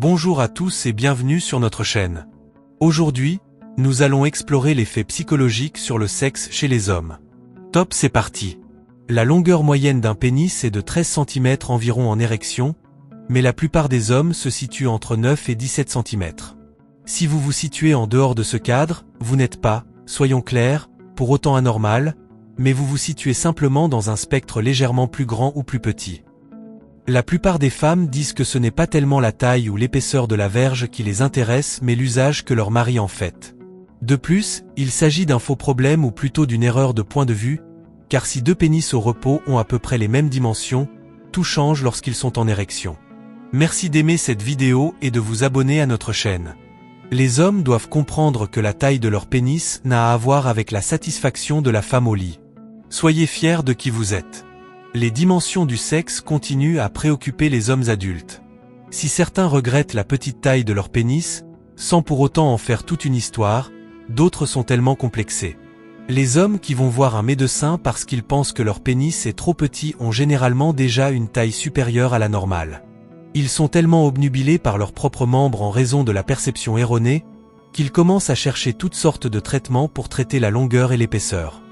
Bonjour à tous et bienvenue sur notre chaîne. Aujourd'hui, nous allons explorer l'effet psychologique sur le sexe chez les hommes. Top, c'est parti. La longueur moyenne d'un pénis est de 13 cm environ en érection, mais la plupart des hommes se situent entre 9 et 17 cm. Si vous vous situez en dehors de ce cadre, vous n'êtes pas, soyons clairs, pour autant anormal, mais vous vous situez simplement dans un spectre légèrement plus grand ou plus petit. La plupart des femmes disent que ce n'est pas tellement la taille ou l'épaisseur de la verge qui les intéresse mais l'usage que leur mari en fait. De plus, il s'agit d'un faux problème ou plutôt d'une erreur de point de vue, car si deux pénis au repos ont à peu près les mêmes dimensions, tout change lorsqu'ils sont en érection. Merci d'aimer cette vidéo et de vous abonner à notre chaîne. Les hommes doivent comprendre que la taille de leur pénis n'a à voir avec la satisfaction de la femme au lit. Soyez fiers de qui vous êtes. Les dimensions du sexe continuent à préoccuper les hommes adultes. Si certains regrettent la petite taille de leur pénis, sans pour autant en faire toute une histoire, d'autres sont tellement complexés. Les hommes qui vont voir un médecin parce qu'ils pensent que leur pénis est trop petit ont généralement déjà une taille supérieure à la normale. Ils sont tellement obnubilés par leurs propres membres en raison de la perception erronée, qu'ils commencent à chercher toutes sortes de traitements pour traiter la longueur et l'épaisseur.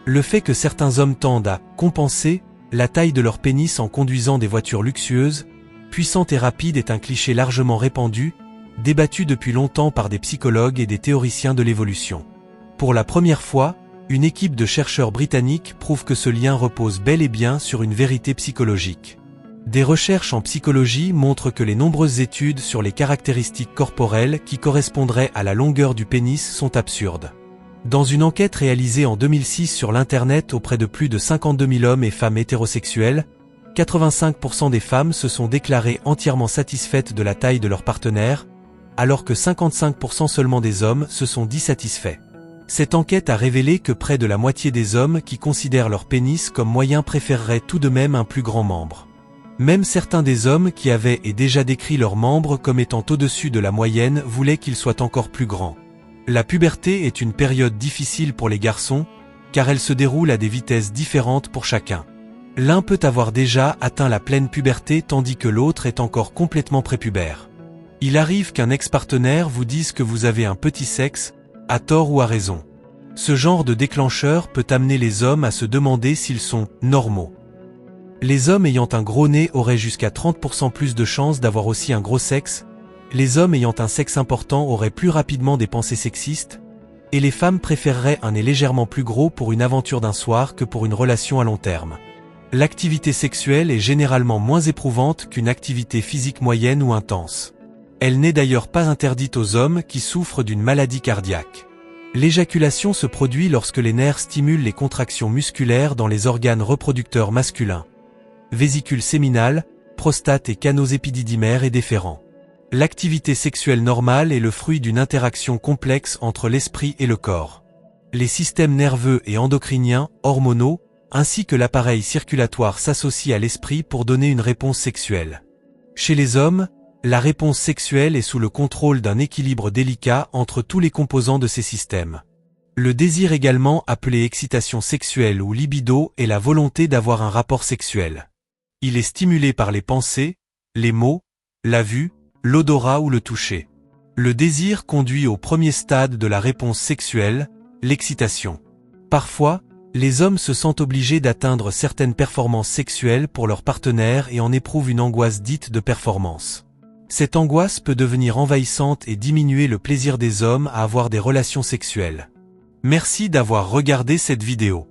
Le fait que certains hommes tendent à compenser la taille de leur pénis en conduisant des voitures luxueuses, puissantes et rapides est un cliché largement répandu, débattu depuis longtemps par des psychologues et des théoriciens de l'évolution. Pour la première fois, une équipe de chercheurs britanniques prouve que ce lien repose bel et bien sur une vérité psychologique. Des recherches en psychologie montrent que les nombreuses études sur les caractéristiques corporelles qui correspondraient à la longueur du pénis sont absurdes. Dans une enquête réalisée en 2006 sur l'Internet auprès de plus de 52 000 hommes et femmes hétérosexuels, 85% des femmes se sont déclarées entièrement satisfaites de la taille de leur partenaire, alors que 55% seulement des hommes se sont dit satisfaits. Cette enquête a révélé que près de la moitié des hommes qui considèrent leur pénis comme moyen préféreraient tout de même un plus grand membre. Même certains des hommes qui avaient et déjà décrit leur membre comme étant au-dessus de la moyenne voulaient qu'il soit encore plus grand. La puberté est une période difficile pour les garçons, car elle se déroule à des vitesses différentes pour chacun. L'un peut avoir déjà atteint la pleine puberté tandis que l'autre est encore complètement prépubère. Il arrive qu'un ex-partenaire vous dise que vous avez un petit sexe, à tort ou à raison. Ce genre de déclencheur peut amener les hommes à se demander s'ils sont normaux. Les hommes ayant un gros nez auraient jusqu'à 30% plus de chances d'avoir aussi un gros sexe, les hommes ayant un sexe important auraient plus rapidement des pensées sexistes, et les femmes préféreraient un nez légèrement plus gros pour une aventure d'un soir que pour une relation à long terme. L'activité sexuelle est généralement moins éprouvante qu'une activité physique moyenne ou intense. Elle n'est d'ailleurs pas interdite aux hommes qui souffrent d'une maladie cardiaque. L'éjaculation se produit lorsque les nerfs stimulent les contractions musculaires dans les organes reproducteurs masculins. Vésicule séminale, prostate et canaux épididymaires et déférents. L'activité sexuelle normale est le fruit d'une interaction complexe entre l'esprit et le corps. Les systèmes nerveux et endocriniens, hormonaux, ainsi que l'appareil circulatoire s'associent à l'esprit pour donner une réponse sexuelle. Chez les hommes, la réponse sexuelle est sous le contrôle d'un équilibre délicat entre tous les composants de ces systèmes. Le désir également appelé excitation sexuelle ou libido est la volonté d'avoir un rapport sexuel. Il est stimulé par les pensées, les mots, la vue, l'odorat ou le toucher. Le désir conduit au premier stade de la réponse sexuelle, l'excitation. Parfois, les hommes se sentent obligés d'atteindre certaines performances sexuelles pour leur partenaire et en éprouvent une angoisse dite de performance. Cette angoisse peut devenir envahissante et diminuer le plaisir des hommes à avoir des relations sexuelles. Merci d'avoir regardé cette vidéo.